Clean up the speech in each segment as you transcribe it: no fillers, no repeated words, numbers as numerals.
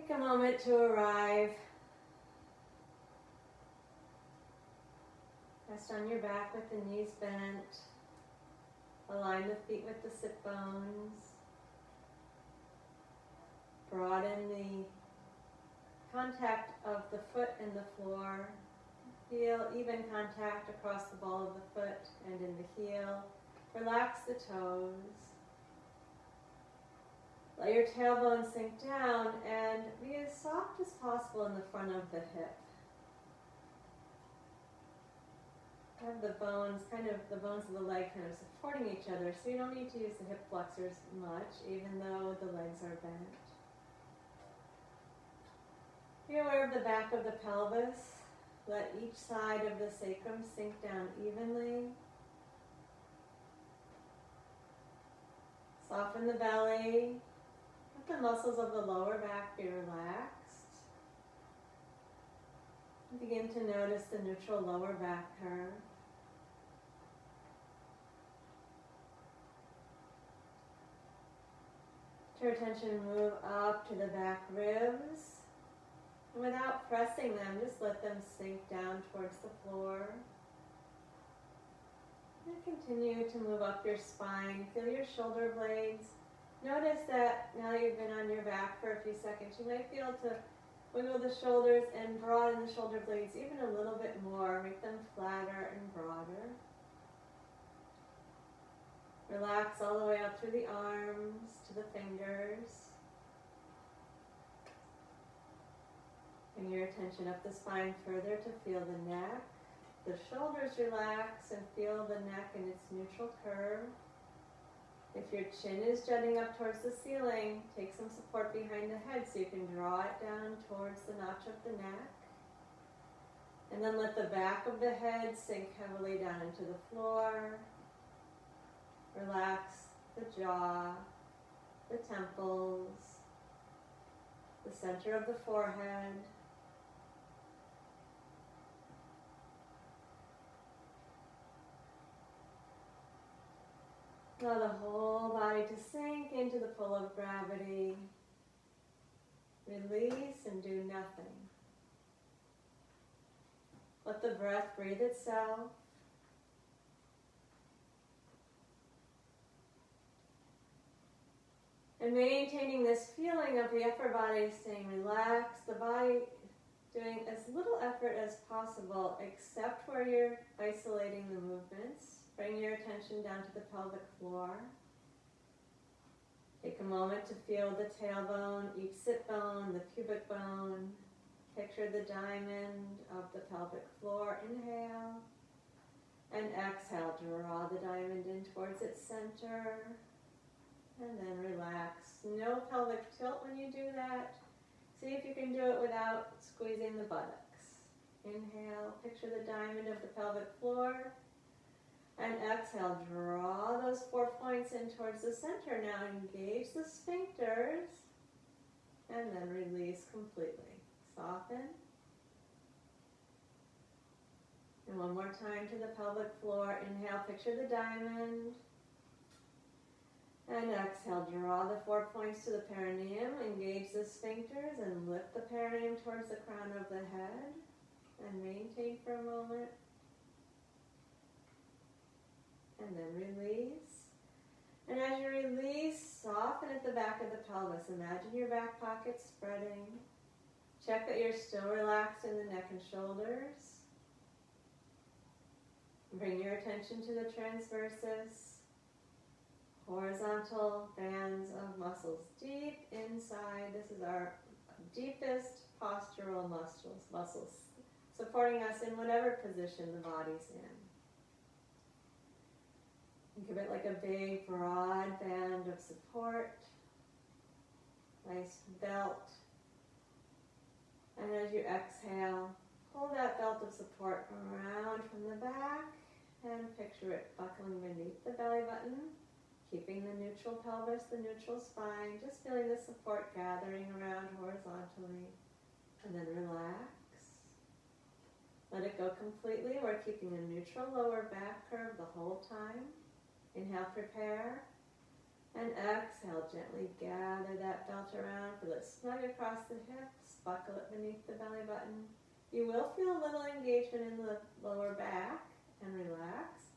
Take a moment to arrive. Rest on your back with the knees bent. Align the feet with the sit bones. Broaden the contact of the foot and the floor. Feel even contact across the ball of the foot and in the heel. Relax the toes. Let your tailbone sink down and be as soft as possible in the front of the hip. Have the bones of the leg kind of supporting each other, so you don't need to use the hip flexors much, even though the legs are bent. Be aware of the back of the pelvis. Let each side of the sacrum sink down evenly. Soften the belly. Let the muscles of the lower back be relaxed. Begin to notice the neutral lower back curve. Let your attention move up to the back ribs. And without pressing them, just let them sink down towards the floor. And continue to move up your spine. Feel your shoulder blades. Notice that now that you've been on your back for a few seconds, you might be able to wiggle the shoulders and broaden the shoulder blades even a little bit more. Make them flatter and broader. Relax all the way up through the arms to the fingers. Bring your attention up the spine further to feel the neck. The shoulders relax and feel the neck in its neutral curve. If your chin is jutting up towards the ceiling, take some support behind the head so you can draw it down towards the notch of the neck. And then let the back of the head sink heavily down into the floor. Relax the jaw, the temples, the center of the forehead. Allow the whole body to sink into the pull of gravity. Release and do nothing. Let the breath breathe itself. And maintaining this feeling of the upper body staying relaxed, the body doing as little effort as possible except where you're isolating the movements. Bring your attention down to the pelvic floor. Take a moment to feel the tailbone, each sit bone, the pubic bone. Picture the diamond of the pelvic floor. Inhale. And exhale, draw the diamond in towards its center. And then relax. No pelvic tilt when you do that. See if you can do it without squeezing the buttocks. Inhale, picture the diamond of the pelvic floor. And exhale, draw those 4 points in towards the center. Now engage the sphincters. And then release completely. Soften. And one more time to the pelvic floor. Inhale, picture the diamond. And exhale, draw the 4 points to the perineum, engage the sphincters, and lift the perineum towards the crown of the head. And maintain for a moment. And then release. And as you release, soften at the back of the pelvis. Imagine your back pocket spreading. Check that you're still relaxed in the neck and shoulders. Bring your attention to the transversus. Horizontal bands of muscles deep inside. This is our deepest postural muscles supporting us in whatever position the body's in. Think of it like a big, broad band of support. Nice belt. And as you exhale, pull that belt of support around from the back and picture it buckling beneath the belly button. Keeping the neutral pelvis, the neutral spine, just feeling the support gathering around horizontally. And then relax. Let it go completely. We're keeping a neutral lower back curve the whole time. Inhale, prepare. And exhale, gently gather that belt around, feel it snug across the hips, buckle it beneath the belly button. You will feel a little engagement in the lower back, and relax,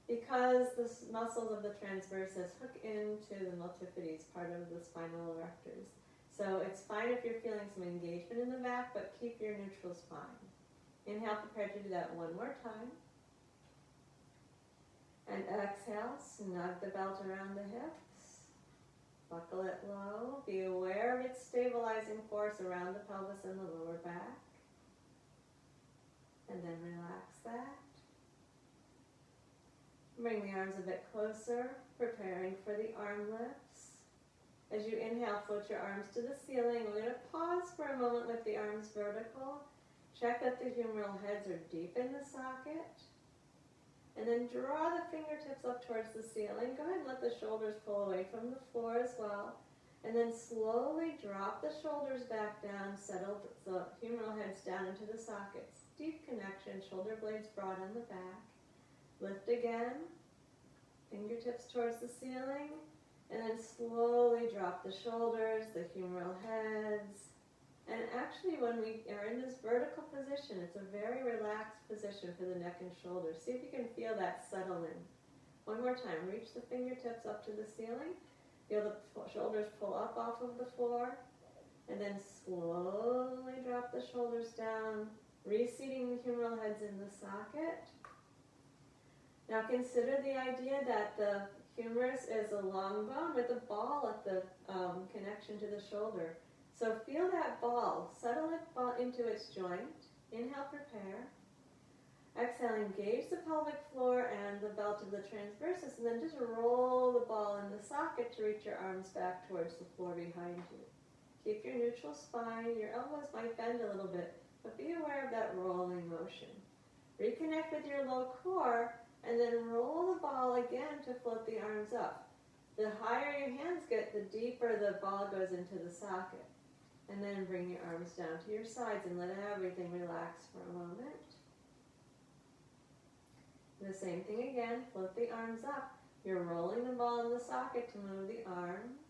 because the muscles of the transversus hook into the multifidus, part of the spinal erectors. So it's fine if you're feeling some engagement in the back, but keep your neutral spine. Inhale, prepare to do that one more time. And exhale, snug the belt around the hips. Buckle it low. Be aware of its stabilizing force around the pelvis and the lower back. And then relax that. Bring the arms a bit closer, preparing for the arm lifts. As you inhale, float your arms to the ceiling. We're going to pause for a moment with the arms vertical. Check that the humeral heads are deep in the socket. And then draw the fingertips up towards the ceiling. Go ahead and let the shoulders pull away from the floor as well. And then slowly drop the shoulders back down, settle the humeral heads down into the sockets. Deep connection, shoulder blades broad on the back. Lift again, fingertips towards the ceiling, and then slowly drop the shoulders, the humeral heads. And actually, when we are in this vertical position, it's a very relaxed position for the neck and shoulders. See if you can feel that settle in. One more time, reach the fingertips up to the ceiling. Feel the shoulders pull up off of the floor, and then slowly drop the shoulders down, reseating the humeral heads in the socket. Now consider the idea that the humerus is a long bone with a ball at the connection to the shoulder. So feel that ball, settle it into its joint. Inhale, prepare. Exhale, engage the pelvic floor and the belt of the transversus, and then just roll the ball in the socket to reach your arms back towards the floor behind you. Keep your neutral spine. Your elbows might bend a little bit, but be aware of that rolling motion. Reconnect with your low core, and then roll the ball again to float the arms up. The higher your hands get, the deeper the ball goes into the socket. And then bring your arms down to your sides and let everything relax for a moment. The same thing again, float the arms up. You're rolling the ball in the socket to move the arms.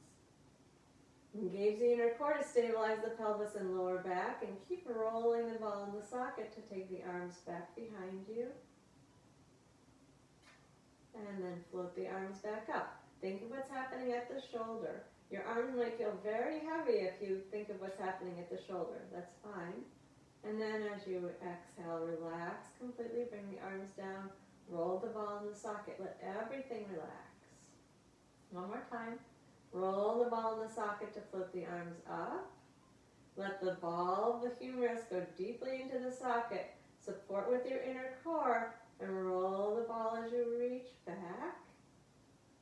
Engage the inner core to stabilize the pelvis and lower back, and keep rolling the ball in the socket to take the arms back behind you. And then float the arms back up. Think of what's happening at the shoulder. Your arms might feel very heavy if you think of what's happening at the shoulder. That's fine. And then as you exhale, relax completely. Bring the arms down. Roll the ball in the socket. Let everything relax. One more time. Roll the ball in the socket to float the arms up. Let the ball of the humerus go deeply into the socket. Support with your inner core and roll the ball as you reach back.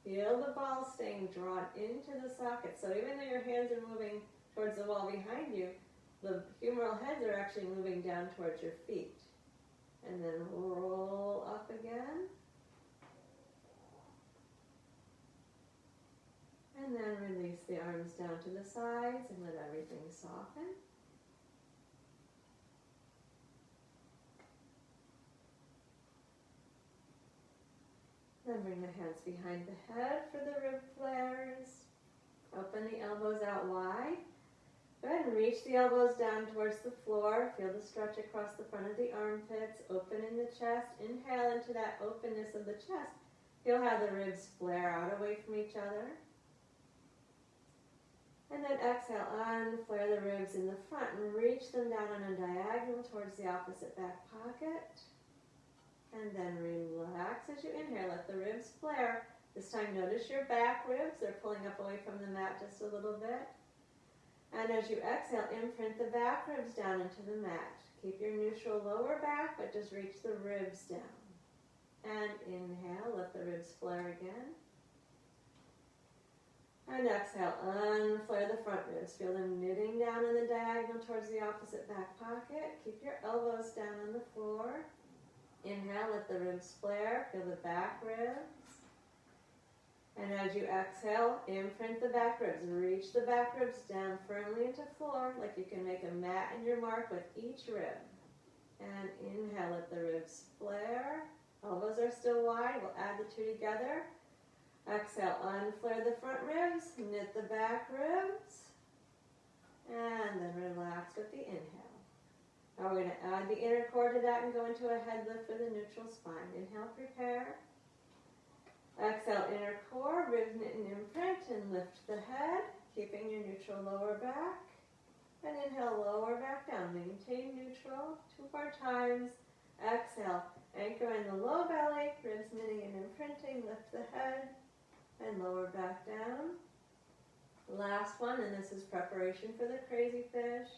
Feel the ball staying drawn into the socket. So even though your hands are moving towards the wall behind you, the humeral heads are actually moving down towards your feet. And then roll up again. And then release the arms down to the sides and let everything soften. Then bring the hands behind the head for the rib flares. Open the elbows out wide. Go ahead and reach the elbows down towards the floor. Feel the stretch across the front of the armpits. Open in the chest. Inhale into that openness of the chest. Feel how the ribs flare out away from each other. And then exhale, unflare the ribs in the front and reach them down on a diagonal towards the opposite back pocket. And then relax as you inhale. Let the ribs flare. This time notice your back ribs. They're pulling up away from the mat just a little bit. And as you exhale, imprint the back ribs down into the mat. Keep your neutral lower back, but just reach the ribs down. And inhale, let the ribs flare again. And exhale, unflare the front ribs. Feel them knitting down in the diagonal towards the opposite back pocket. Keep your elbows down on the floor. Inhale, let the ribs flare. Feel the back ribs. And as you exhale, imprint the back ribs. Reach the back ribs down firmly into floor, like you can make a mat in your mark with each rib. And inhale, let the ribs flare. Elbows are still wide. We'll add the two together. Exhale, unflare the front ribs, knit the back ribs, and then relax with the inhale. Now we're going to add the inner core to that and go into a head lift with a neutral spine. Inhale, prepare. Exhale, inner core, ribs knit and imprint, and lift the head, keeping your neutral lower back. And inhale, lower back down. Maintain neutral. 2 more times. Exhale, anchor in the low belly, ribs knitting and imprinting, lift the head, and lower back down. Last one, and this is preparation for the crazy fish.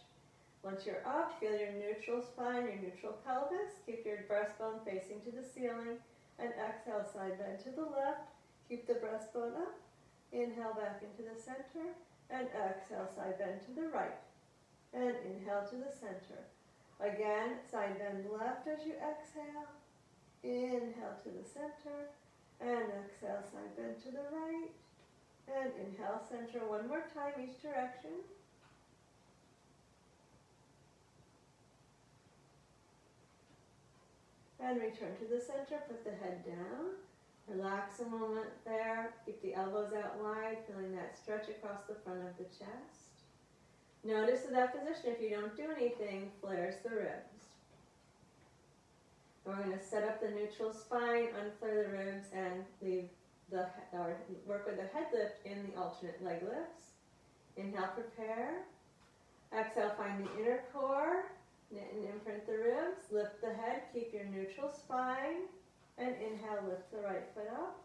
Once you're up, feel your neutral spine, your neutral pelvis. Keep your breastbone facing to the ceiling. And exhale, side bend to the left. Keep the breastbone up. Inhale back into the center. And exhale, side bend to the right. And inhale to the center. Again, side bend left as you exhale. Inhale to the center. And exhale, side bend to the right. And inhale, center. One more time, each direction. And return to the center, put the head down. Relax a moment there. Keep the elbows out wide, feeling that stretch across the front of the chest. Notice that position, if you don't do anything, flares the ribs. And we're going to set up the neutral spine, unflare the ribs, and leave or work with the head lift in the alternate leg lifts. Inhale, prepare. Exhale, find the inner core. Knit and imprint the ribs, lift the head, keep your neutral spine, and inhale, lift the right foot up.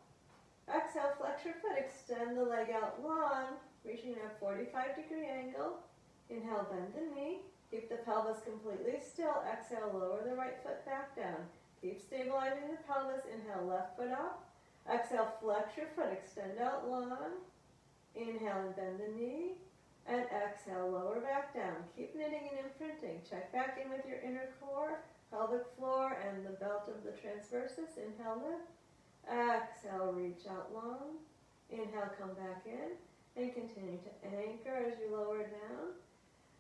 Exhale, flex your foot, extend the leg out long, reaching a 45-degree angle. Inhale, bend the knee, keep the pelvis completely still. Exhale, lower the right foot back down. Keep stabilizing the pelvis. Inhale, left foot up. Exhale, flex your foot, extend out long. Inhale and bend the knee. And exhale, lower back down. Keep knitting and imprinting. Check back in with your inner core, pelvic floor, and the belt of the transversus. Inhale, lift. Exhale, reach out long. Inhale, come back in. And continue to anchor as you lower down.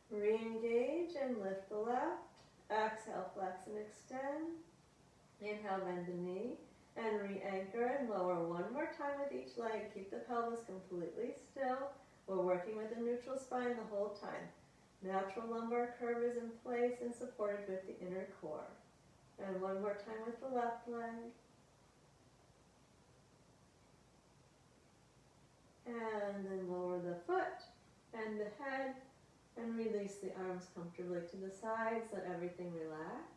Re-engage and lift the left. Exhale, flex and extend. Inhale, bend the knee. And re-anchor and lower one more time with each leg. Keep the pelvis completely still. We're working with a neutral spine the whole time. Natural lumbar curve is in place and supported with the inner core. And one more time with the left leg. And then lower the foot and the head and release the arms comfortably to the sides. Let everything relax.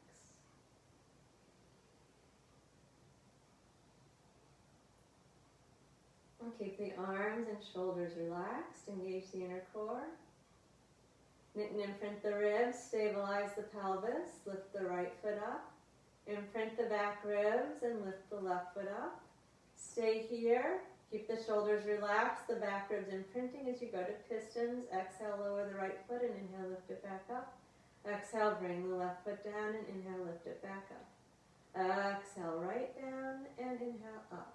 And keep the arms and shoulders relaxed. Engage the inner core. Knit and imprint the ribs. Stabilize the pelvis. Lift the right foot up. Imprint the back ribs and lift the left foot up. Stay here. Keep the shoulders relaxed. The back ribs imprinting as you go to pistons. Exhale, lower the right foot and inhale, lift it back up. Exhale, bring the left foot down and inhale, lift it back up. Exhale, right down and inhale up.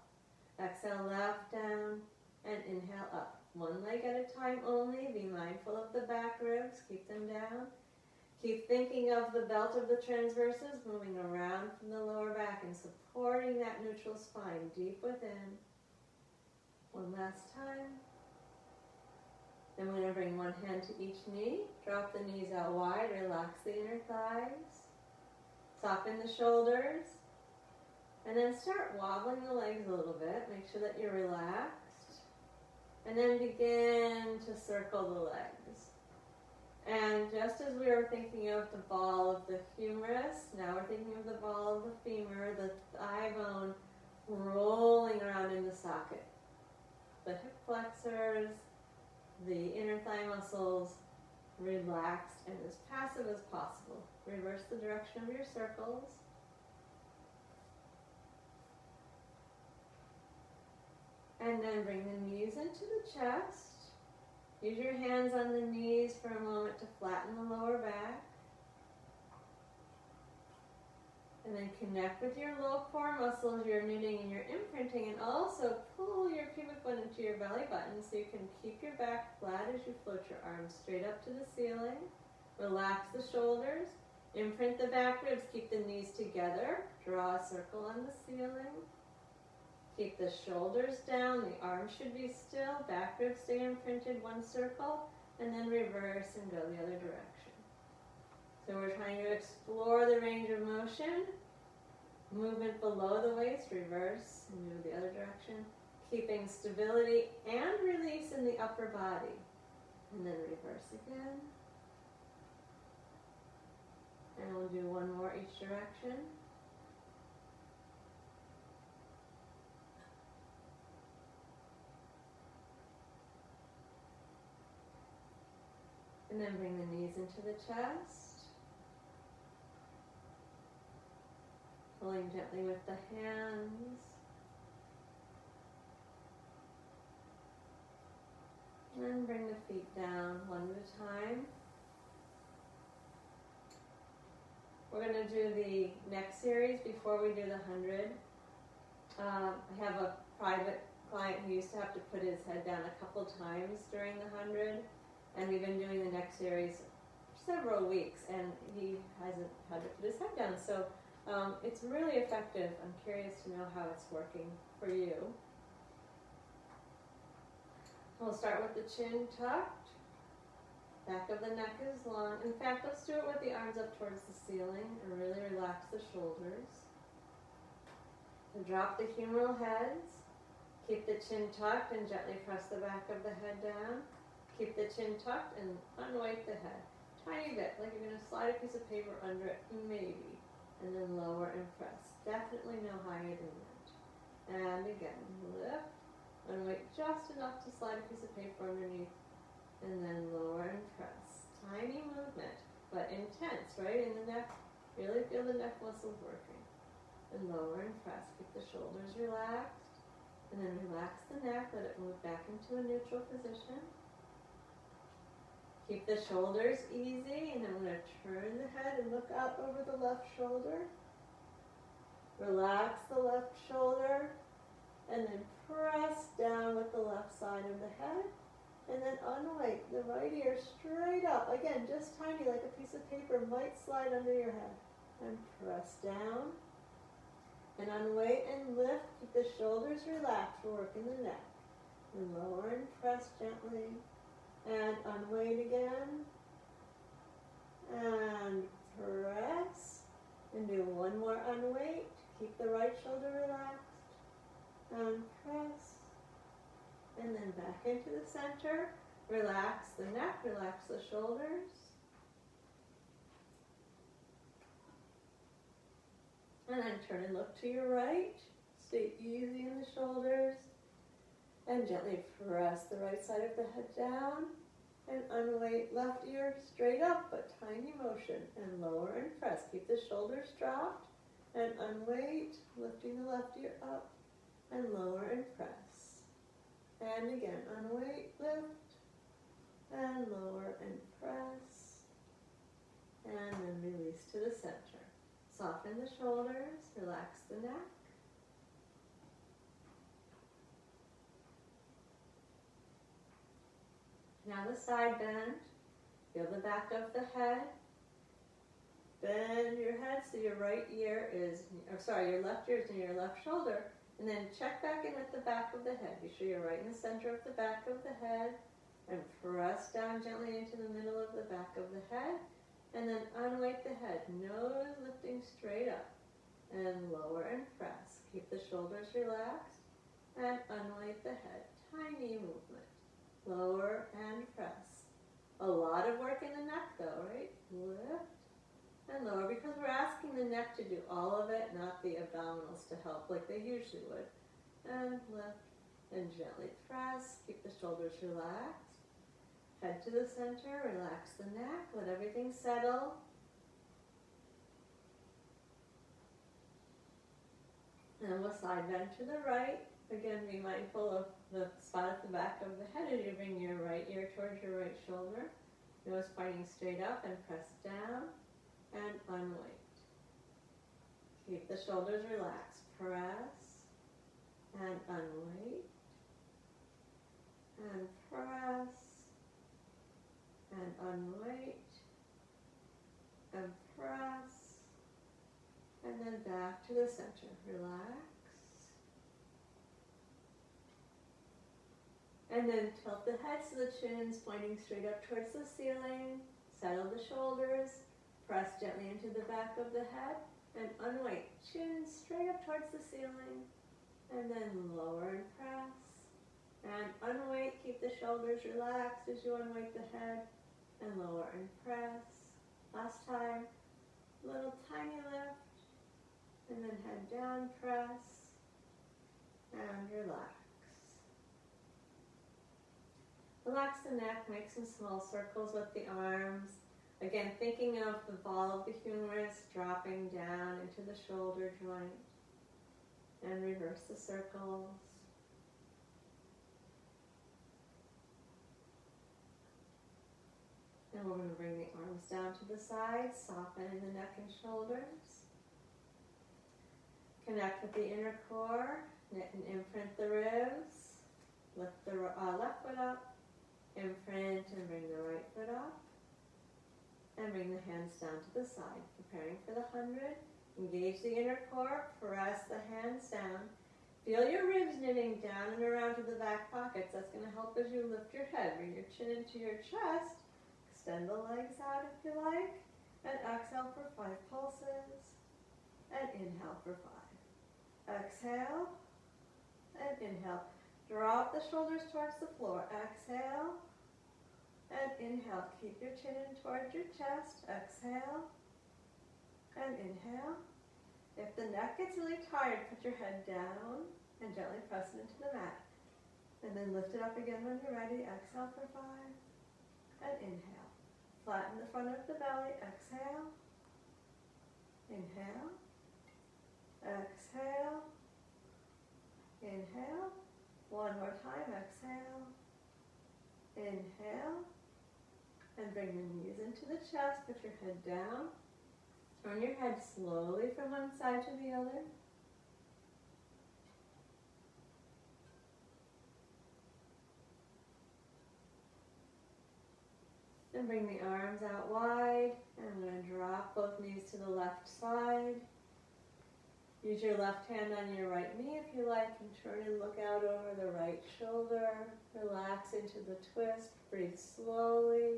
Exhale, left down and inhale up. One leg at a time only. Be mindful of the back ribs. Keep them down. Keep thinking of the belt of the transversus moving around from the lower back and supporting that neutral spine deep within. One last time. Then we're going to bring one hand to each knee. Drop the knees out wide. Relax the inner thighs. Soften the shoulders. And then start wobbling the legs a little bit. Make sure that you're relaxed. And then begin to circle the legs. And just as we were thinking of the ball of the humerus, now we're thinking of the ball of the femur, the thigh bone rolling around in the socket. The hip flexors, the inner thigh muscles, relaxed and as passive as possible. Reverse the direction of your circles. And then bring the knees into the chest. Use your hands on the knees for a moment to flatten the lower back. And then connect with your low core muscles, your knitting and your imprinting, and also pull your pubic bone into your belly button so you can keep your back flat as you float your arms straight up to the ceiling. Relax the shoulders. Imprint the back ribs. Keep the knees together. Draw a circle on the ceiling. Keep the shoulders down, the arms should be still, back ribs stay imprinted, one circle, and then reverse and go the other direction. So we're trying to explore the range of motion. Movement below the waist, reverse and move the other direction. Keeping stability and release in the upper body. And then reverse again. And we'll do one more each direction. And then bring the knees into the chest. Pulling gently with the hands. And bring the feet down one at a time. We're going to do the next series before we do the 100. I have a private client who used to have to put his head down a couple times during the 100. And we've been doing the next series for several weeks, and he hasn't had to put his head down. So it's really effective. I'm curious to know how it's working for you. We'll start with the chin tucked. Back of the neck is long. In fact, let's do it with the arms up towards the ceiling and really relax the shoulders. And drop the humeral heads. Keep the chin tucked and gently press the back of the head down. Keep the chin tucked and unweight the head. Tiny bit, like you're going to slide a piece of paper under it, maybe. And then lower and press. Definitely no higher than that. And again, lift. Unweight just enough to slide a piece of paper underneath. And then lower and press. Tiny movement, but intense, right? In the neck, really feel the neck muscles working. And lower and press. Keep the shoulders relaxed. And then relax the neck, let it move back into a neutral position. Keep the shoulders easy, and I'm going to turn the head and look out over the left shoulder. Relax the left shoulder, and then press down with the left side of the head. And then unweight the right ear straight up. Again, just tiny, like a piece of paper might slide under your head. And press down. And unweight and lift. Keep the shoulders relaxed. Work in the neck. And lower and press gently. And unweight again. And press. And do one more unweight. Keep the right shoulder relaxed. And press. And then back into the center. Relax the neck, relax the shoulders. And then turn and look to your right. Stay easy in the shoulders. And gently press the right side of the head down. And unweight left ear straight up, but tiny motion. And lower and press. Keep the shoulders dropped. And unweight, lifting the left ear up. And lower and press. And again, unweight, lift, and lower and press, and then release to the center. Soften the shoulders, relax the neck. Now the side bend. Feel the back of the head. Bend your head so your right ear is, your left ear is near your left shoulder. And then check back in at the back of the head. Be sure you're right in the center of the back of the head. And press down gently into the middle of the back of the head. And then unweight the head. Nose lifting straight up. And lower and press. Keep the shoulders relaxed. And unweight the head. Tiny movement. Lower and press. A lot of work in the neck though, right? Lift. And lower, because we're asking the neck to do all of it, not the abdominals to help like they usually would. And lift and gently press. Keep the shoulders relaxed. Head to the center, relax the neck, let everything settle. And we'll side bend to the right. Again, be mindful of the spot at the back of the head as you bring your right ear towards your right shoulder. Nose pointing straight up and press down. And unweight. Keep the shoulders relaxed. Press and unweight. And press and unweight. And press. And then back to the center. Relax. And then tilt the head so the chin's pointing straight up towards the ceiling. Settle the shoulders. Press gently into the back of the head and unweight. Chin straight up towards the ceiling. And then lower and press. And unweight. Keep the shoulders relaxed as you unweight the head. And lower and press. Last time. Little tiny lift. And then head down, press. And relax. Relax the neck, make some small circles with the arms. Again, thinking of the ball of the humerus dropping down into the shoulder joint. And reverse the circles. And we're going to bring the arms down to the sides, soften in the neck and shoulders. Connect with the inner core, knit and imprint the ribs. Lift the left foot up, imprint and bring the right foot up. And bring the hands down to the side, preparing for the 100. Engage the inner core, press the hands down. Feel your ribs knitting down and around to the back pockets. That's going to help as you lift your head. Bring your chin into your chest. Extend the legs out if you like. And exhale for 5 pulses. And inhale for 5. Exhale. And inhale. Drop the shoulders towards the floor. Exhale. And inhale. Keep your chin in towards your chest. Exhale. And inhale. If the neck gets really tired, put your head down and gently press it into the mat. And then lift it up again when you're ready. Exhale for 5. And inhale. Flatten the front of the belly. Exhale. Inhale. Exhale. Inhale. One more time. Exhale. Inhale. And bring the knees into the chest. Put your head down. Turn your head slowly from one side to the other. And bring the arms out wide. And I'm going to drop both knees to the left side. Use your left hand on your right knee if you like, and turn and look out over the right shoulder. Relax into the twist. Breathe slowly.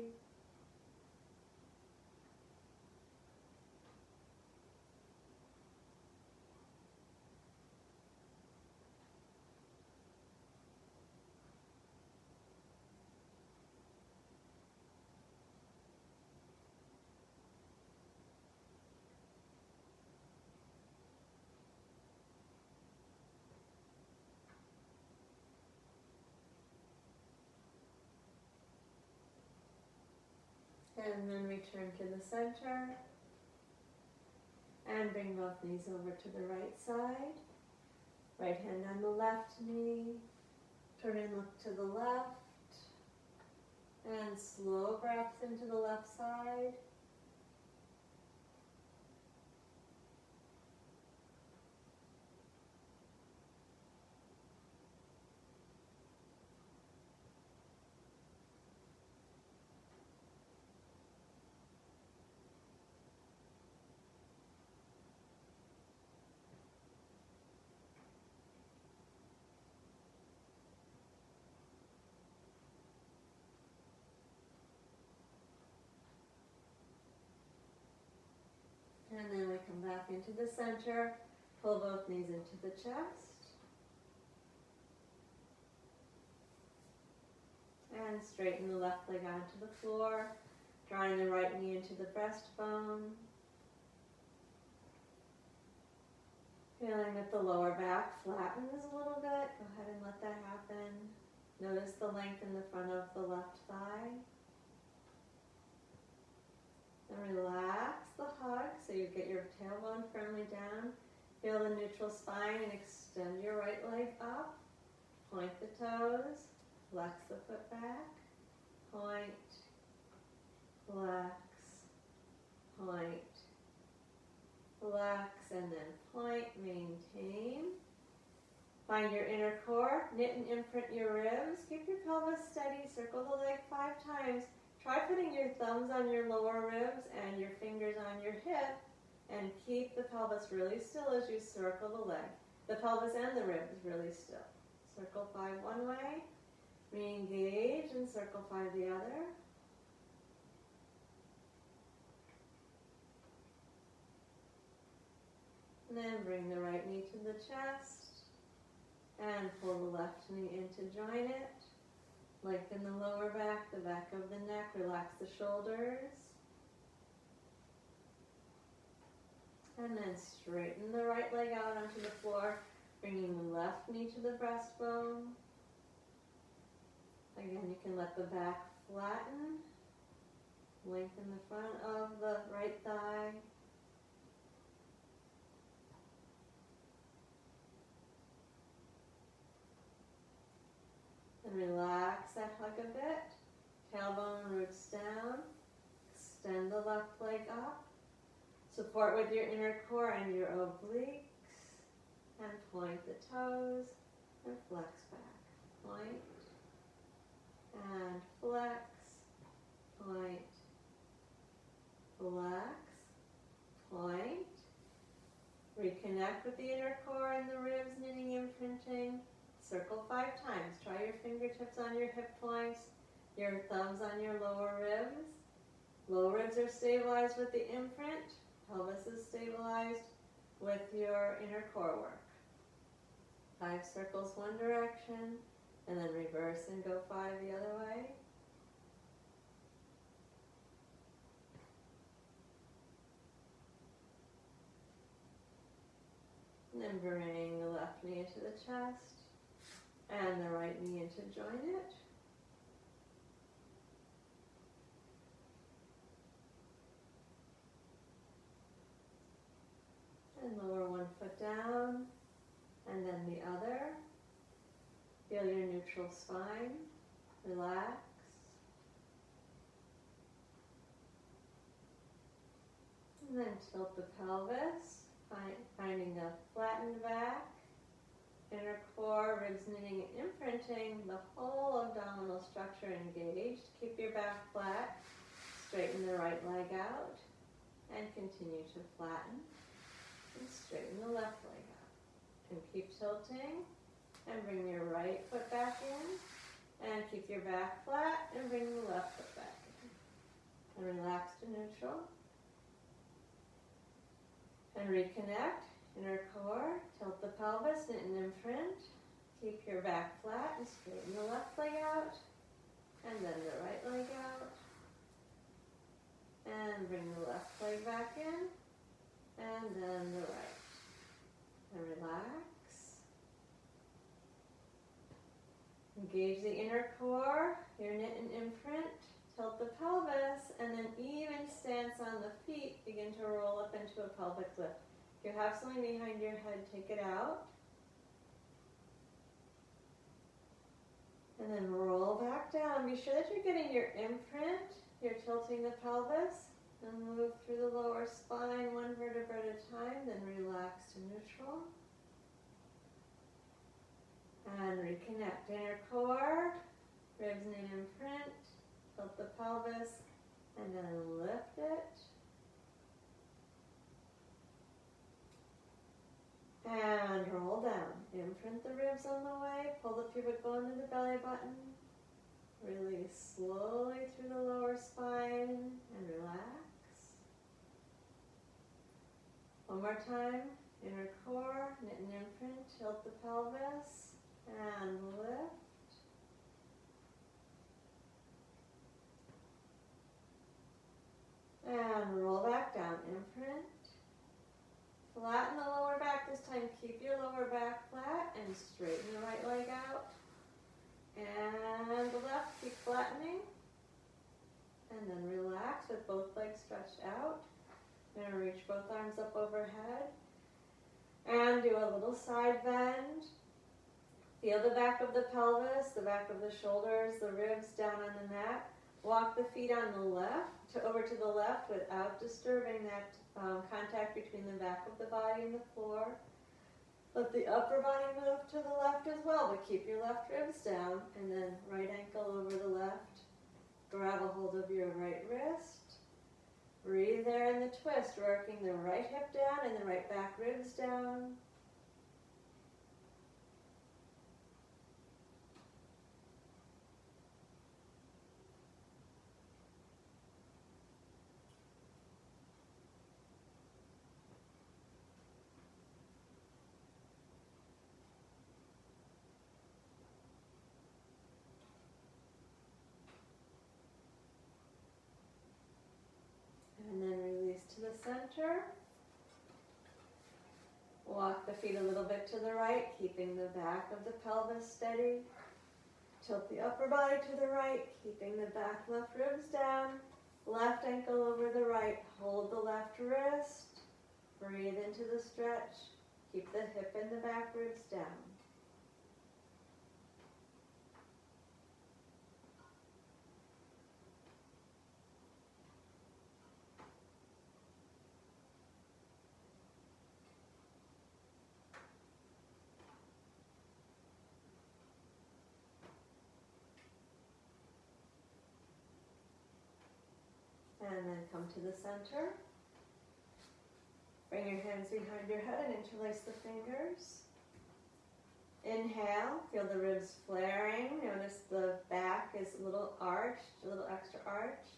And then return to the center. And bring both knees over to the right side. Right hand on the left knee. Turn and look to the left. And slow breaths into the left side. And then we come back into the center, pull both knees into the chest. And straighten the left leg onto the floor, drawing the right knee into the breastbone. Feeling that the lower back flattens a little bit. Go ahead and let that happen. Notice the length in the front of the left thigh. And relax the hug so you get your tailbone firmly down. Feel the neutral spine and extend your right leg up. Point the toes. Flex the foot back. Point. Flex. Point. Flex. And then point. Maintain. Find your inner core. Knit and imprint your ribs. Keep your pelvis steady. Circle the leg 5 times. Try putting your thumbs on your lower ribs and your fingers on your hip, and keep the pelvis really still as you circle the leg. The pelvis and the ribs really still. Circle 5 one way. Re-engage and circle 5 the other. And then bring the right knee to the chest and pull the left knee in to join it. Lengthen the lower back, the back of the neck, relax the shoulders. And then straighten the right leg out onto the floor, bringing the left knee to the breastbone. Again, you can let the back flatten. Lengthen the front of the right thigh. And relax that hug a bit. Tailbone roots down. Extend the left leg up. Support with your inner core and your obliques. And point the toes and flex back. Point and flex. Point. Flex. Point. Reconnect with the inner core and the ribs, knitting, imprinting. Circle 5 times. Try your fingertips on your hip points, your thumbs on your lower ribs. Lower ribs are stabilized with the imprint. Pelvis is stabilized with your inner core work. 5 circles one direction, and then reverse and go 5 the other way. And then bring the left knee into the chest. And the right knee in to join it. And lower one foot down, and then the other. Feel your neutral spine. Relax. And then tilt the pelvis, finding a flattened back. Inner core, ribs knitting and imprinting, the whole abdominal structure engaged. Keep your back flat. Straighten the right leg out and continue to flatten. And straighten the left leg out. And keep tilting and bring your right foot back in. And keep your back flat and bring the left foot back in. And relax to neutral. And reconnect. Inner core, tilt the pelvis, knit and imprint. Keep your back flat and straighten the left leg out. And then the right leg out. And bring the left leg back in. And then the right. And relax. Engage the inner core, your knit and imprint. Tilt the pelvis, and then even stance on the feet. Begin to roll up into a pelvic lift. If you have something behind your head, take it out. And then roll back down. Be sure that you're getting your imprint. You're tilting the pelvis. And move through the lower spine, one vertebra at a time. Then relax to neutral. And reconnect. Inner core. Ribs knit imprint. Tilt the pelvis. And then lift it. And roll down. Imprint the ribs on the way. Pull the pubic bone to the belly button. Release slowly through the lower spine and relax. One more time. Inner core, knit and imprint. Tilt the pelvis and lift. And roll back down. Imprint. Flatten the lower back this time. Keep your lower back flat and straighten the right leg out. And the left, keep flattening. And then relax with both legs stretched out. You're going to reach both arms up overhead. And do a little side bend. Feel the back of the pelvis, the back of the shoulders, the ribs down on the neck. Walk the feet on the left, over to the left without disturbing that contact between the back of the body and the floor. Let the upper body move to the left as well, but keep your left ribs down. And then right ankle over the left. Grab a hold of your right wrist. Breathe there in the twist, working the right hip down and the right back ribs down. Rock the feet a little bit to the right, keeping the back of the pelvis steady. Tilt the upper body to the right, keeping the back left ribs down. Left ankle over the right. Hold the left wrist. Breathe into the stretch. Keep the hip and the back ribs down. And then come to the center. Bring your hands behind your head and interlace the fingers. Inhale, feel the ribs flaring. Notice the back is a little arched, a little extra arched.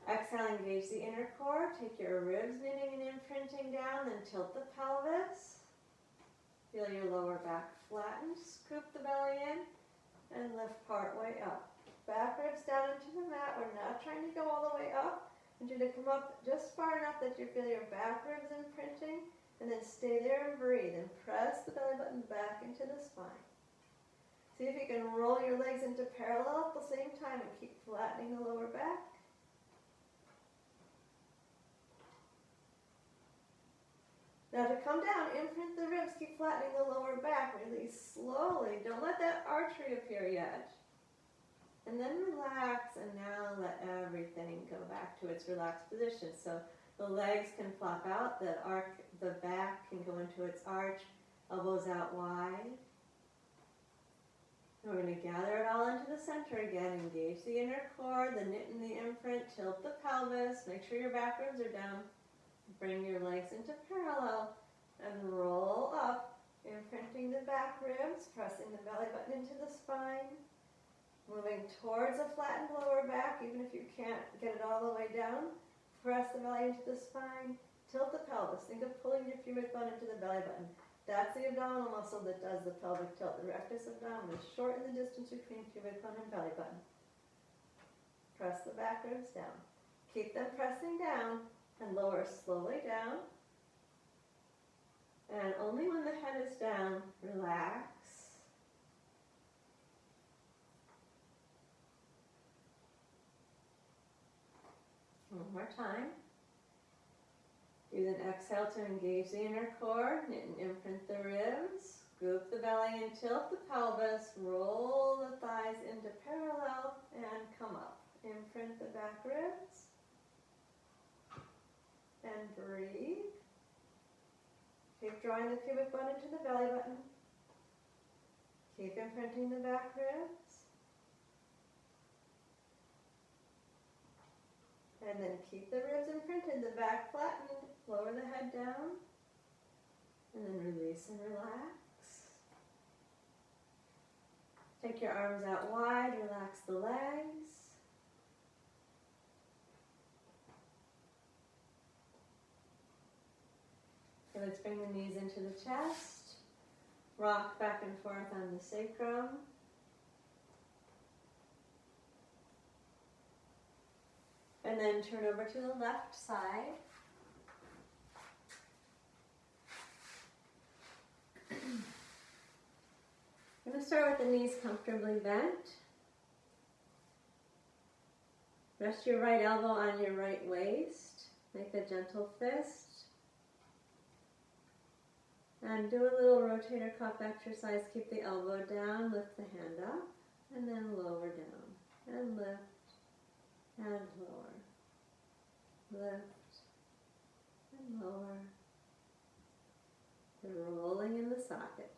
Exhale, engage the inner core. Take your ribs knitting and imprinting down, then tilt the pelvis. Feel your lower back flatten. Scoop the belly in and lift part way up. Back ribs down into the mat. We're not trying to go all the way up. I want you to come up just far enough that you feel your back ribs imprinting, and then stay there and breathe and press the belly button back into the spine. See if you can roll your legs into parallel at the same time and keep flattening the lower back. Now to come down, imprint the ribs, keep flattening the lower back, release slowly. Don't let that archery appear yet. And then relax, and now let everything go back to its relaxed position. So the legs can flop out, the back can go into its arch, elbows out wide. And we're going to gather it all into the center again. Engage the inner core, the knit and the imprint, tilt the pelvis, make sure your back ribs are down. Bring your legs into parallel and roll up, imprinting the back ribs, pressing the belly button into the spine. Moving towards a flattened lower back, even if you can't get it all the way down. Press the belly into the spine. Tilt the pelvis. Think of pulling your pubic bone into the belly button. That's the abdominal muscle that does the pelvic tilt. The rectus abdominis. Shorten the distance between pubic bone and belly button. Press the back ribs down. Keep them pressing down and lower slowly down. And only when the head is down, relax. One more time. Do an exhale to engage the inner core, knit and imprint the ribs, scoop the belly and tilt the pelvis, roll the thighs into parallel and come up. Imprint the back ribs and breathe. Keep drawing the pubic bone into the belly button. Keep imprinting the back ribs. And then keep the ribs imprinted, the back flattened, lower the head down, and then release and relax. Take your arms out wide, relax the legs. Okay, let's bring the knees into the chest, rock back and forth on the sacrum. And then turn over to the left side. I'm going to start with the knees comfortably bent. Rest your right elbow on your right waist. Make a gentle fist. And do a little rotator cuff exercise. Keep the elbow down, lift the hand up, and then lower down. And lift. And lower, lift, and lower, and rolling in the socket.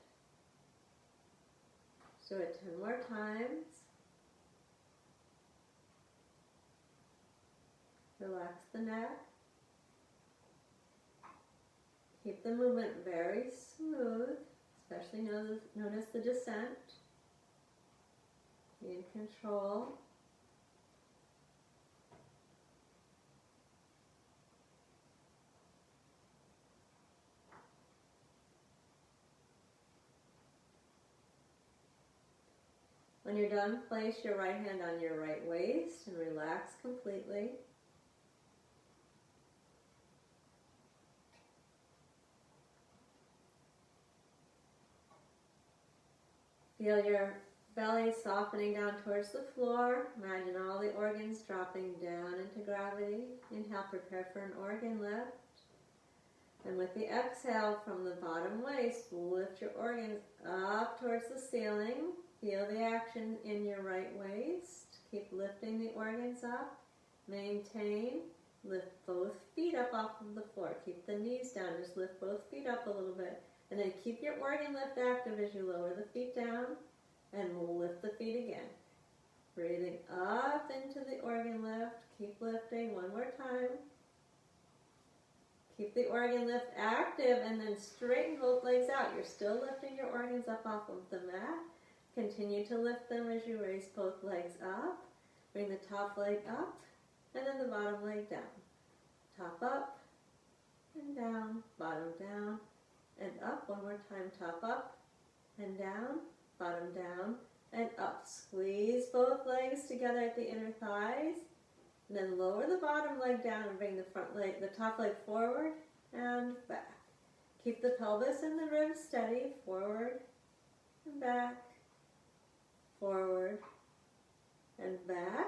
Do it 10 more times. Relax the neck. Keep the movement very smooth, especially notice the descent. Be in control. When you're done, place your right hand on your right waist and relax completely. Feel your belly softening down towards the floor. Imagine all the organs dropping down into gravity. Inhale, prepare for an organ lift. And with the exhale from the bottom waist, lift your organs up towards the ceiling. Feel the action in your right waist. Keep lifting the organs up. Maintain. Lift both feet up off of the floor. Keep the knees down. Just lift both feet up a little bit. And then keep your organ lift active as you lower the feet down. And we'll lift the feet again. Breathing up into the organ lift. Keep lifting one more time. Keep the organ lift active and then straighten both legs out. You're still lifting your organs up off of the mat. Continue to lift them as you raise both legs up. Bring the top leg up and then the bottom leg down. Top up and down, bottom down and up. One more time, top up and down, bottom down and up. Squeeze both legs together at the inner thighs. And then lower the bottom leg down and bring the top leg forward and back. Keep the pelvis and the ribs steady, forward and back, forward and back,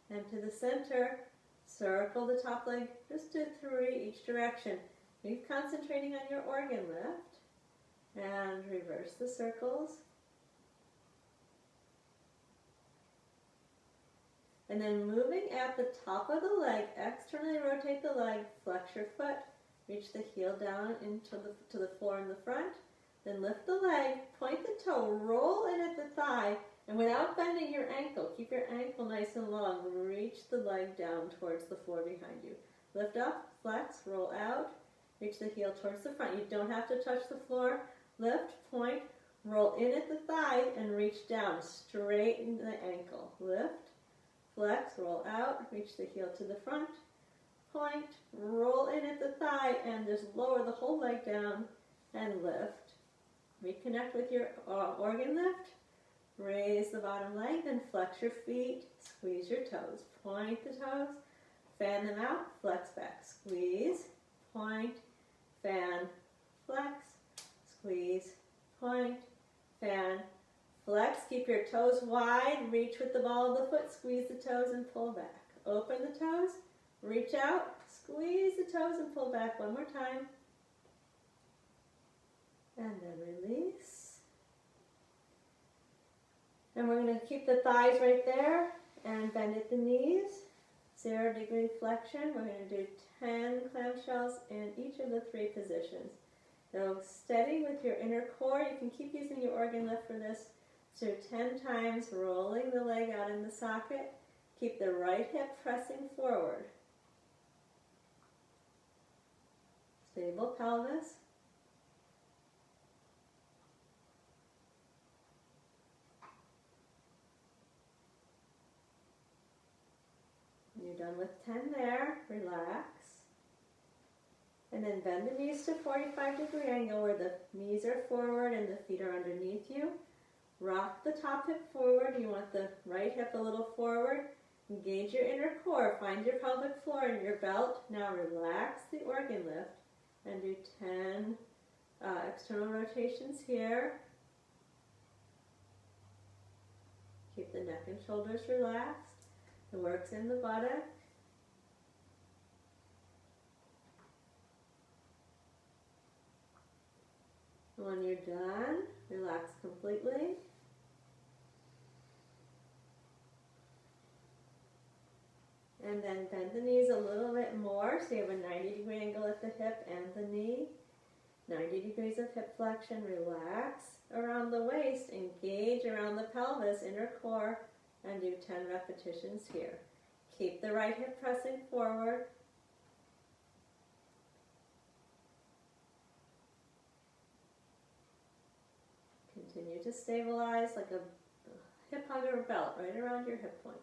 and to the center. Circle the top leg just to 3 each direction. Keep concentrating on your organ lift and reverse the circles. And then moving at the top of the leg, externally rotate the leg, flex your foot, reach the heel down into the floor in the front, then lift the leg, point the toe, roll in at the thigh, and without bending your ankle, keep your ankle nice and long, reach the leg down towards the floor behind you. Lift up, flex, roll out, reach the heel towards the front. You don't have to touch the floor. Lift, point, roll in at the thigh, and reach down, straighten the ankle. Lift, flex, roll out, reach the heel to the front, point, roll in at the thigh, and just lower the whole leg down and lift. Reconnect with your organ lift. Raise the bottom leg, then flex your feet, squeeze your toes. Point the toes, fan them out, flex back. Squeeze, point, fan, flex, squeeze, point, fan, flex. Keep your toes wide, reach with the ball of the foot, squeeze the toes and pull back. Open the toes, reach out, squeeze the toes and pull back one more time. And then release. And we're going to keep the thighs right there and bend at the knees. 0-degree flexion. We're going to do 10 clamshells in each of the 3 positions. So steady with your inner core. You can keep using your organ lift for this. So 10 times, rolling the leg out in the socket. Keep the right hip pressing forward. Stable pelvis. You're done with 10 there. Relax. And then bend the knees to 45-degree angle where the knees are forward and the feet are underneath you. Rock the top hip forward. You want the right hip a little forward. Engage your inner core. Find your pelvic floor and your belt. Now relax the organ lift and do 10 external rotations here. Keep the neck and shoulders relaxed. The work's in the buttock. When you're done, relax completely. And then bend the knees a little bit more so you have a 90-degree angle at the hip and the knee. 90 degrees of hip flexion. Relax around the waist. Engage around the pelvis, inner core, and do 10 repetitions here. Keep the right hip pressing forward. Continue to stabilize like a hip hugger belt right around your hip points.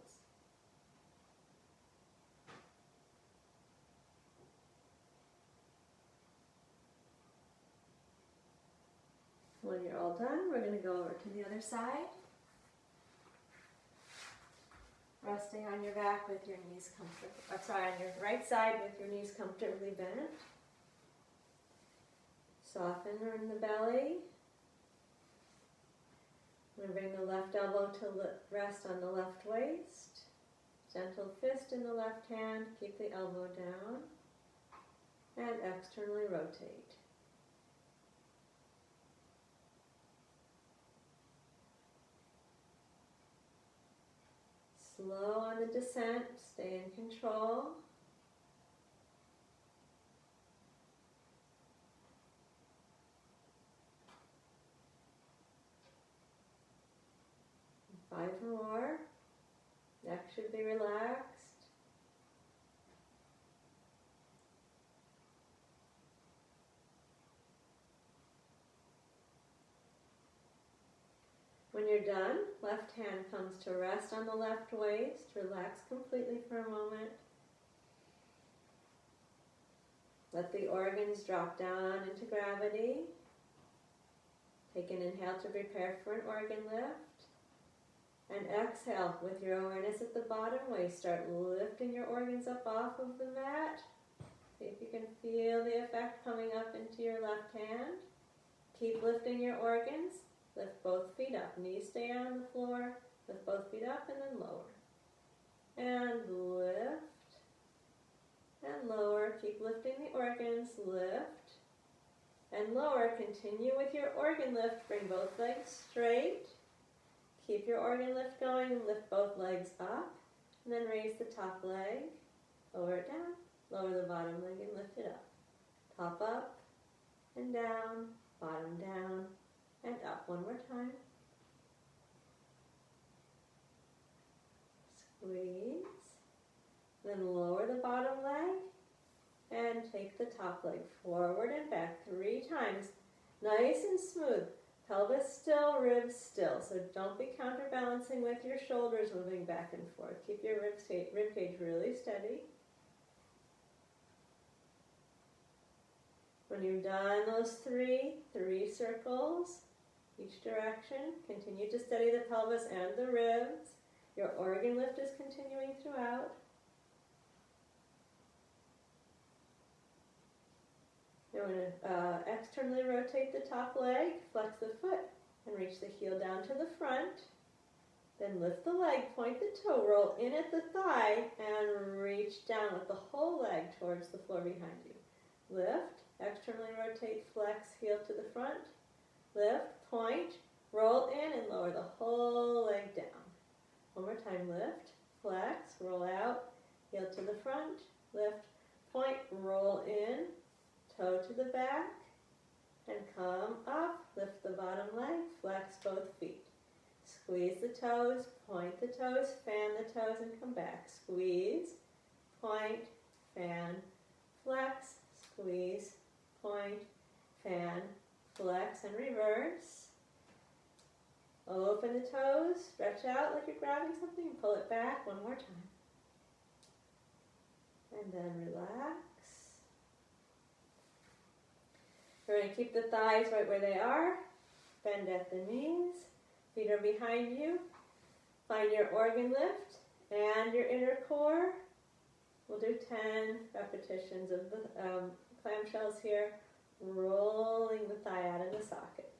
When you're all done, we're going to go over to the other side. Resting on your back with your knees comfortably, on your right side with your knees comfortably bent. Soften in the belly. And bring the left elbow to rest on the left waist. Gentle fist in the left hand. Keep the elbow down. And externally rotate. Slow on the descent. Stay in control. Five more. Neck should be relaxed. When you're done, left hand comes to rest on the left waist. Relax completely for a moment. Let the organs drop down into gravity. Take an inhale to prepare for an organ lift. And exhale with your awareness at the bottom waist. Start lifting your organs up off of the mat. See if you can feel the effect coming up into your left hand. Keep lifting your organs. Lift both feet up. Knees stay on the floor. Lift both feet up and then lower. And lift. And lower. Keep lifting the organs. Lift. And lower. Continue with your organ lift. Bring both legs straight. Keep your organ lift going and lift both legs up. And then raise the top leg. Lower it down. Lower the bottom leg and lift it up. Top up and down. Bottom down and up. One more time. Squeeze. Then lower the bottom leg. And take the top leg forward and back 3 times. Nice and smooth. Pelvis still, ribs still. So don't be counterbalancing with your shoulders moving back and forth. Keep your rib cage really steady. When you've done those three circles, each direction, continue to steady the pelvis and the ribs. Your organ lift is continuing throughout. You're going to externally rotate the top leg, flex the foot, and reach the heel down to the front. Then lift the leg, point the toe, roll in at the thigh, and reach down with the whole leg towards the floor behind you. Lift, externally rotate, flex, heel to the front. Lift, point, roll in, and lower the whole leg down. One more time, lift, flex, roll out, heel to the front. Lift, point, roll in, toe to the back, and come up. Lift the bottom leg, flex both feet. Squeeze the toes, point the toes, fan the toes, and come back. Squeeze, point, fan, flex, squeeze, point, fan, flex, and reverse. Open the toes, stretch out like you're grabbing something, and pull it back one more time. And then relax. We're going to keep the thighs right where they are. Bend at the knees. Feet are behind you. Find your organ lift and your inner core. We'll do 10 repetitions of the clamshells here, rolling the thigh out of the socket.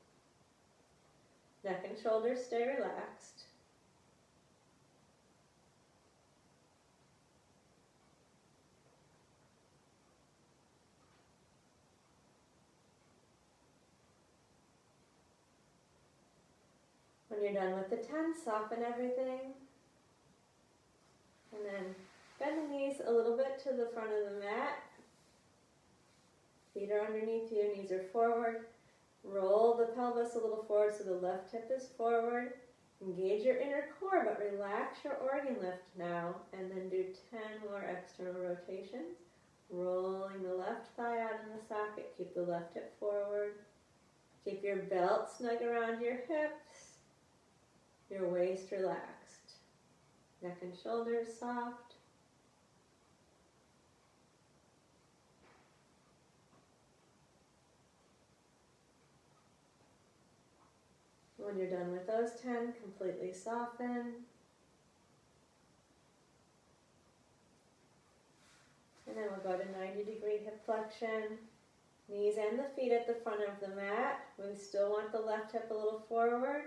Neck and shoulders stay relaxed. When you're done with the 10, soften everything. And then bend the knees a little bit to the front of the mat. Feet are underneath you, knees are forward. Roll the pelvis a little forward so the left hip is forward. Engage your inner core, but relax your organ lift now. And then do 10 more external rotations. Rolling the left thigh out in the socket. Keep the left hip forward. Keep your belt snug around your hips. Your waist relaxed. Neck and shoulders soft. When you're done with those 10, completely soften. And then we'll go to 90-degree hip flexion. Knees and the feet at the front of the mat. We still want the left hip a little forward.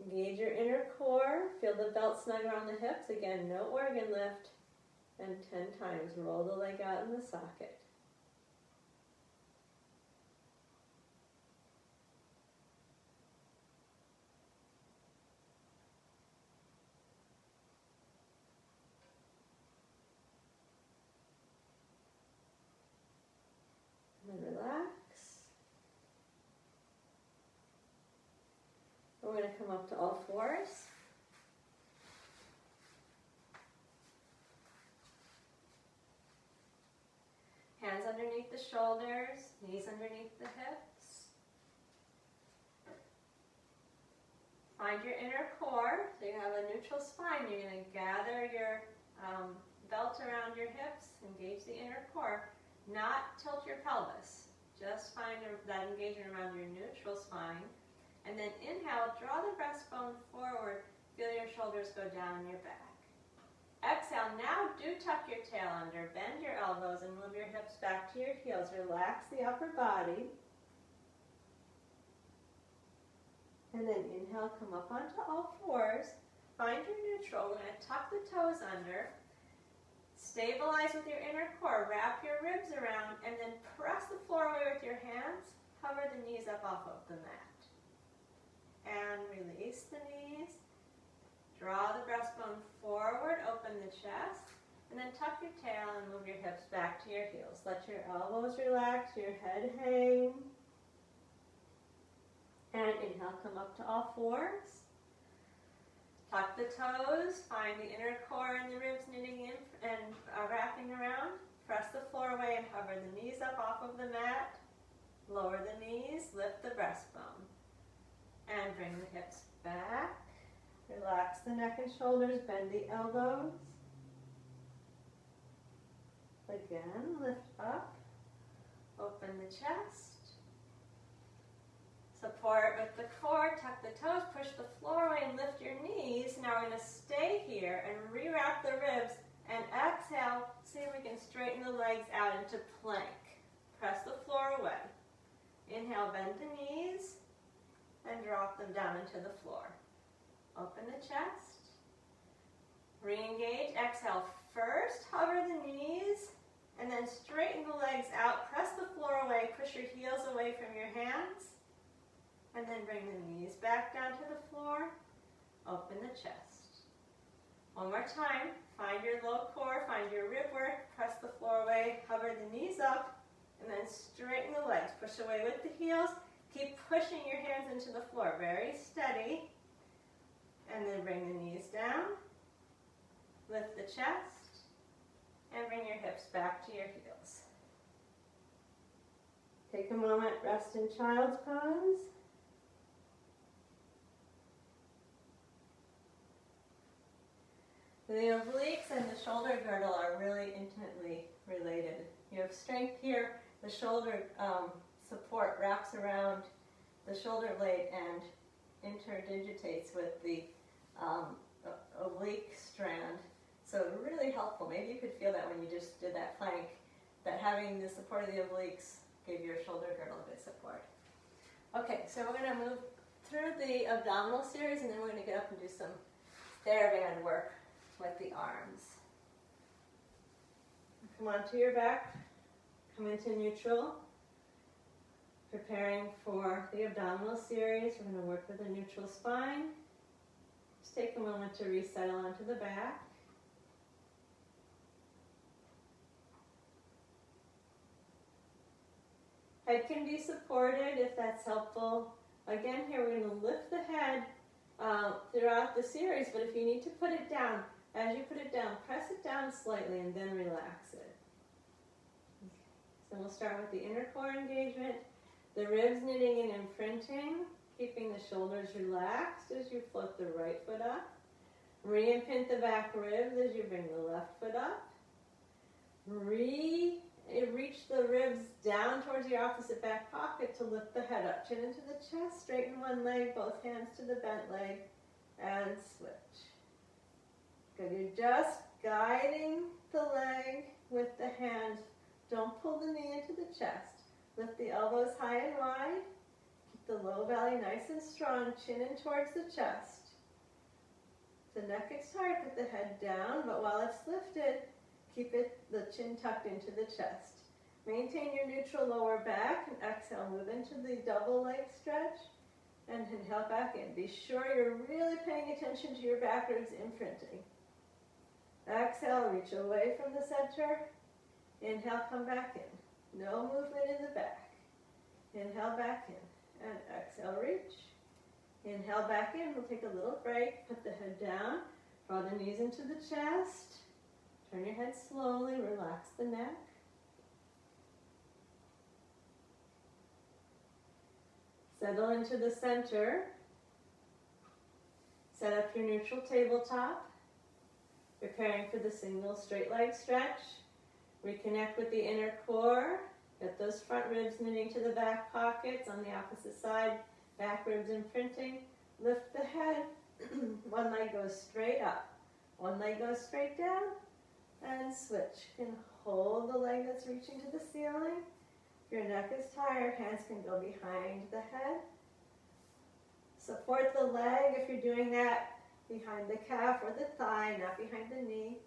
Engage your inner core. Feel the belt snug around the hips. Again, no organ lift. And 10 times. Roll the leg out in the socket. And then relax. We're going to come up to all fours. Hands underneath the shoulders, knees underneath the hips. Find your inner core, so you have a neutral spine. You're going to gather your belt around your hips, engage the inner core, not tilt your pelvis. Just find that engagement around your neutral spine. And then inhale, draw the breastbone forward, feel your shoulders go down your back. Exhale, now do tuck your tail under, bend your elbows and move your hips back to your heels. Relax the upper body. And then inhale, come up onto all fours. Find your neutral. We're going to tuck the toes under. Stabilize with your inner core. Wrap your ribs around and then press the floor away with your hands. Hover the knees up off of the mat. And release the knees. Draw the breastbone forward, open the chest, and then tuck your tail and move your hips back to your heels. Let your elbows relax, your head hang. And inhale, come up to all fours. Tuck the toes, find the inner core and the ribs knitting in and wrapping around. Press the floor away and hover the knees up off of the mat. Lower the knees, lift the breastbone. And bring the hips back. Relax the neck and shoulders, bend the elbows. Again, lift up. Open the chest. Support with the core, tuck the toes, push the floor away and lift your knees. Now we're going to stay here and rewrap the ribs and exhale. See if we can straighten the legs out into plank. Press the floor away. Inhale, bend the knees and drop them down into the floor. Open the chest. Re-engage. Exhale. First, hover the knees and then straighten the legs out. Press the floor away. Push your heels away from your hands. And then bring the knees back down to the floor. Open the chest. One more time. Find your low core. Find your rib work. Press the floor away. Hover the knees up. And then straighten the legs. Push away with the heels. Keep pushing your hands into the floor. Very steady. And then bring the knees down. Lift the chest. And bring your hips back to your heels. Take a moment, rest in child's pose. The obliques and the shoulder girdle are really intimately related. You have strength here. The shoulder support wraps around the shoulder blade and interdigitates with the oblique strand. So really helpful. Maybe you could feel that when you just did that plank, that having the support of the obliques gave your shoulder girdle good support. Okay, so we're going to move through the abdominal series and then we're going to get up and do some TheraBand work with the arms. Come onto your back, come into neutral. Preparing for the abdominal series, we're going to work with a neutral spine. Just take a moment to resettle onto the back. Head can be supported if that's helpful. Again, here we're going to lift the head throughout the series, but if you need to put it down, as you put it down, press it down slightly and then relax it. So we'll start with the inner core engagement, the ribs knitting and imprinting, keeping the shoulders relaxed as you float the right foot up. Re-imprint the back ribs as you bring the left foot up. Reach the ribs down towards your opposite back pocket to lift the head up. Chin into the chest, straighten one leg, both hands to the bent leg, and switch. Good, you're just guiding the leg with the hand. Don't pull the knee into the chest. Lift the elbows high and wide. the low belly nice and strong, chin in towards the chest. If the neck gets tired, put the head down, but while it's lifted, keep the chin tucked into the chest. Maintain your neutral lower back and exhale, move into the double leg stretch and inhale back in. Be sure you're really paying attention to your back ribs imprinting. Exhale, reach away from the center. Inhale, come back in. No movement in the back. Inhale back in and exhale, reach. Inhale back in. We'll take a little break. Put the head down. Draw the knees into the chest. Turn your head slowly. Relax the neck. Settle into the center. Set up your neutral tabletop. Preparing for the single straight leg stretch. Reconnect with the inner core. Get those front ribs knitting to the back pockets on the opposite side. Back ribs imprinting. Lift the head. One leg goes straight up. One leg goes straight down. And switch. You can hold the leg that's reaching to the ceiling. If your neck is tired, hands can go behind the head. Support the leg if you're doing that behind the calf or the thigh, not behind the knee.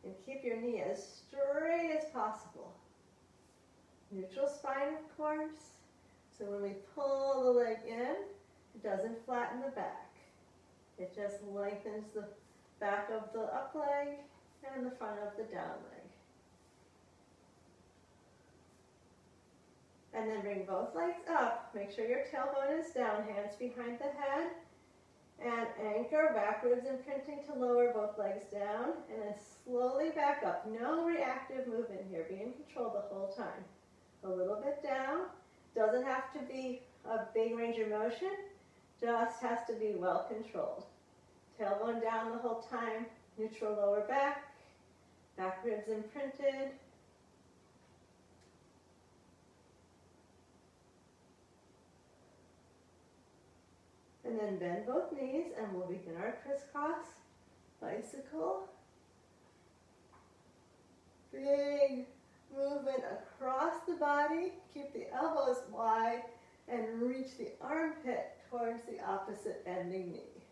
And keep your knee as straight as possible. Neutral spine, of course. So when we pull the leg in, it doesn't flatten the back. It just lengthens the back of the up leg and the front of the down leg. And then bring both legs up. Make sure your tailbone is down, hands behind the head. And anchor, back ribs imprinting to lower both legs down. And then slowly back up. No reactive movement here. Be in control the whole time. A little bit down. Doesn't have to be a big range of motion. Just has to be well controlled. Tailbone down the whole time. Neutral lower back. Back ribs imprinted. And then bend both knees and we'll begin our crisscross bicycle. Big movement across the body. Keep the elbows wide and reach the armpit towards the opposite bending knee.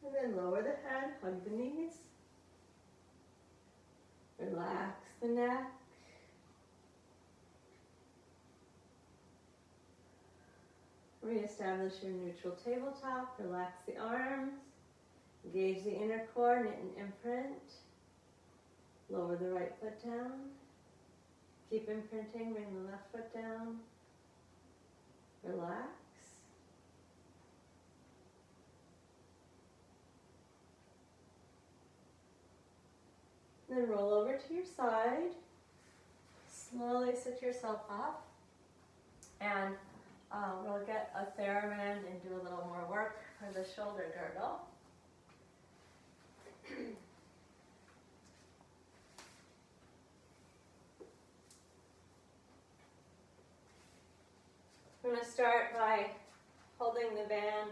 And then lower the head, hug the knees. Relax the neck. Reestablish your neutral tabletop. Relax the arms. Engage the inner core, knit and imprint. Lower the right foot down. Keep imprinting, bring the left foot down. Relax. Then roll over to your side. Slowly sit yourself up. And we'll get a Theremin and do a little more work for the shoulder girdle. I'm going to start by holding the band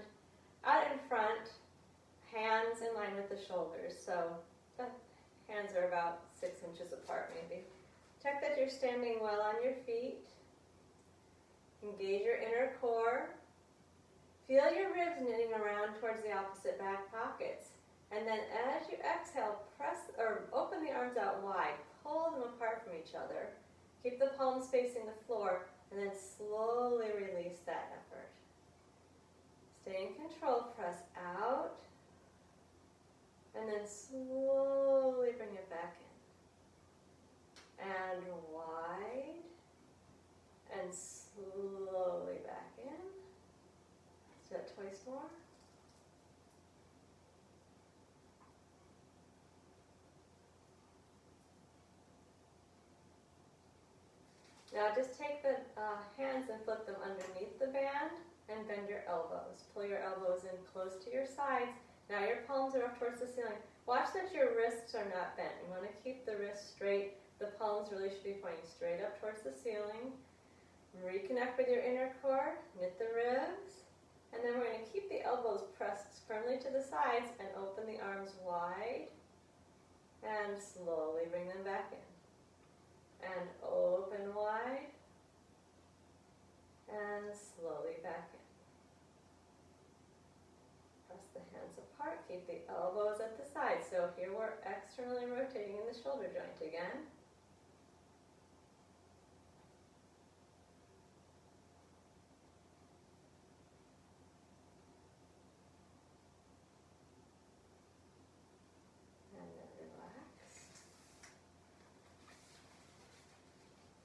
out in front, hands in line with the shoulders. So the hands are about 6 inches apart maybe. Check that you're standing well on your feet. Engage your inner core. Feel your ribs knitting around towards the opposite back pockets. And then as you exhale, press or open the arms out wide. Pull them apart from each other. Keep the palms facing the floor and then slowly release that effort. Stay in control. Press out. And then slowly bring it back in. And wide. And slowly back in. Let's do that twice more. Now just take the hands and flip them underneath the band and bend your elbows. Pull your elbows in close to your sides. Now your palms are up towards the ceiling. Watch that your wrists are not bent. You want to keep the wrists straight. The palms really should be pointing straight up towards the ceiling. Reconnect with your inner core. Knit the ribs. And then we're going to keep the elbows pressed firmly to the sides and open the arms wide. And slowly bring them back in. And open wide. And slowly back in. Press the hands apart. Keep the elbows at the side. So here we're externally rotating in the shoulder joint again.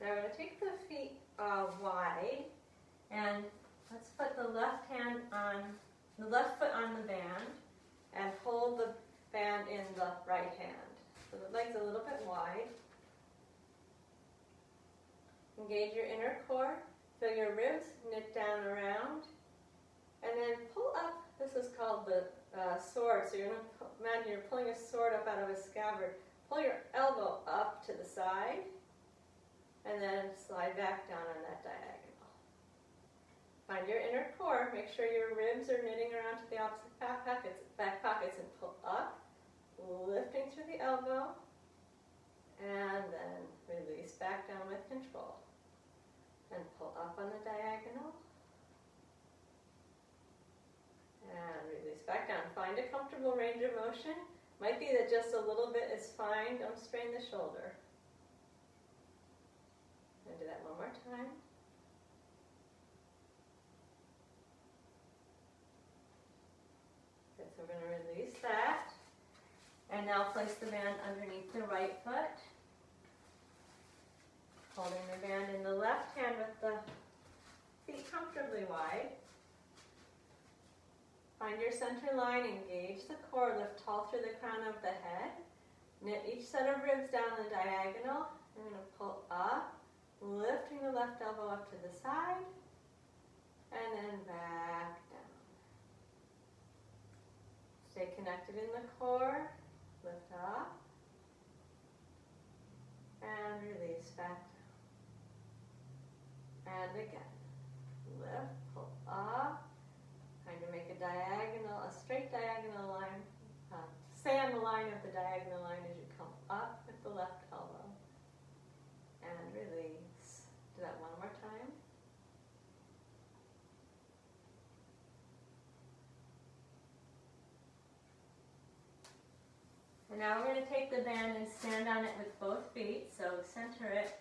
Now we're going to take the feet wide, and let's put the left foot on the band, and hold the band in the right hand. So the legs a little bit wide. Engage your inner core, feel your ribs knit down around, and then pull up. This is called the sword. So you're going to imagine you're pulling a sword up out of a scabbard. Pull your elbow up to the side. And then slide back down on that diagonal. Find your inner core. Make sure your ribs are knitting around to the opposite back pockets, and pull up, lifting through the elbow, and then release back down with control. And pull up on the diagonal, and release back down. Find a comfortable range of motion. Might be that just a little bit is fine. Don't strain the shoulder. Do that one more time. Good, so we're going to release that. And now place the band underneath the right foot. Holding the band in the left hand with the feet comfortably wide. Find your center line, engage the core, lift tall through the crown of the head. Knit each set of ribs down the diagonal. I'm going to pull up. Lifting the left elbow up to the side, and then back down. Stay connected in the core, lift up, and release back down. And again, lift, pull up, trying to make a diagonal, a straight diagonal line. Stay on the line of the diagonal line as you come up with the left elbow, and release. Do that one more time. And now we're going to take the band and stand on it with both feet. So center it.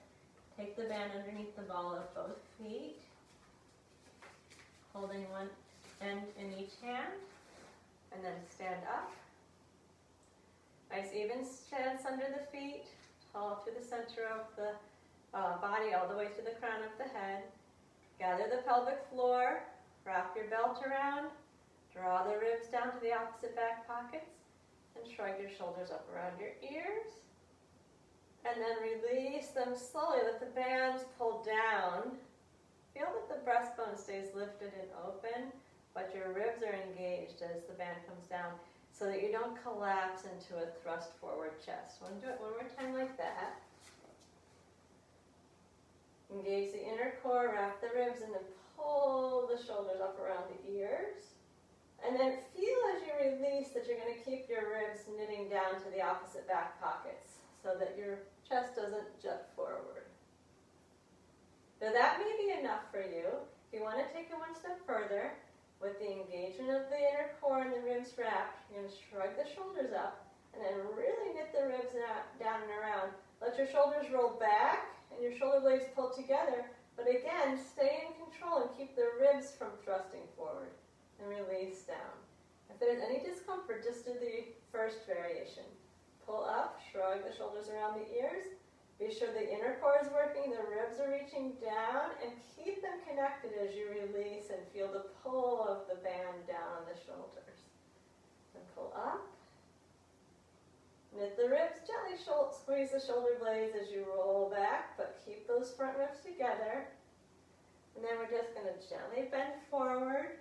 Take the band underneath the ball of both feet. Holding one end in each hand. And then stand up. Nice even stance under the feet. Tall through the center of the body all the way to the crown of the head. Gather the pelvic floor, wrap your belt around, draw the ribs down to the opposite back pockets, and shrug your shoulders up around your ears. And then release them slowly. Let the bands pull down. Feel that the breastbone stays lifted and open, but your ribs are engaged as the band comes down so that you don't collapse into a thrust forward chest. Want to do it one more time like that. Engage the inner core, wrap the ribs, and then pull the shoulders up around the ears. And then feel as you release that you're going to keep your ribs knitting down to the opposite back pockets so that your chest doesn't jut forward. Now that may be enough for you. If you want to take it one step further, with the engagement of the inner core and the ribs wrapped, you're going to shrug the shoulders up and then really knit the ribs down and around. Let your shoulders roll back and your shoulder blades pull together, but again, stay in control and keep the ribs from thrusting forward, and release down. If there's any discomfort, just do the first variation. Pull up, shrug the shoulders around the ears, be sure the inner core is working, the ribs are reaching down, and keep them connected as you release and feel the pull of the band down on the shoulders. And pull up. Knit the ribs, gently squeeze the shoulder blades as you roll back, but keep those front ribs together. And then we're just going to gently bend forward.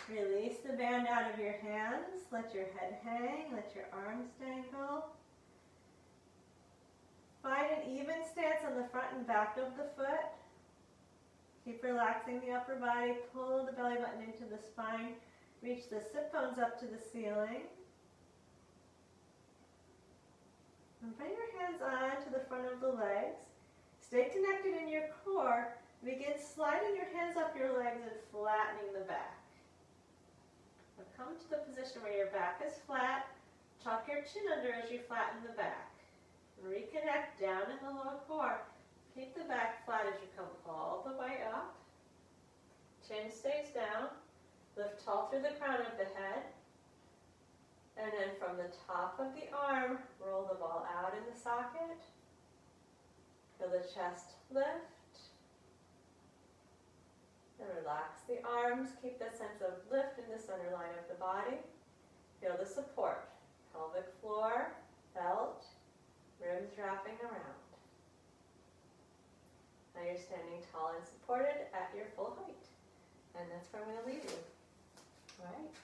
Release the band out of your hands. Let your head hang. Let your arms dangle. Find an even stance on the front and back of the foot. Keep relaxing the upper body. Pull the belly button into the spine. Reach the sit bones up to the ceiling. And bring your hands on to the front of the legs. Stay connected in your core. Begin sliding your hands up your legs and flattening the back. Now come to the position where your back is flat. Tuck your chin under as you flatten the back. Reconnect down in the lower core. Keep the back flat as you come all the way up. Chin stays down. Lift tall through the crown of the head. And then from the top of the arm, roll the ball out in the socket. Feel the chest lift. And relax the arms. Keep the sense of lift in the center line of the body. Feel the support. Pelvic floor, belt, ribs wrapping around. Now you're standing tall and supported at your full height. And that's where I'm going to leave you. All right.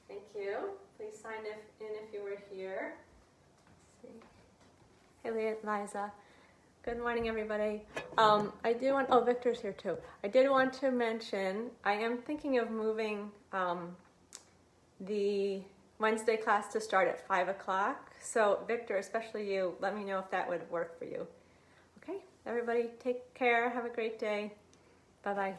Thank you. Please sign in if you were here. Let's see. Hey, Liza. Good morning, everybody. Victor's here too. I did want to mention, I am thinking of moving the Wednesday class to start at 5 o'clock. So Victor, especially you, let me know if that would work for you. Okay, everybody take care. Have a great day. Bye-bye.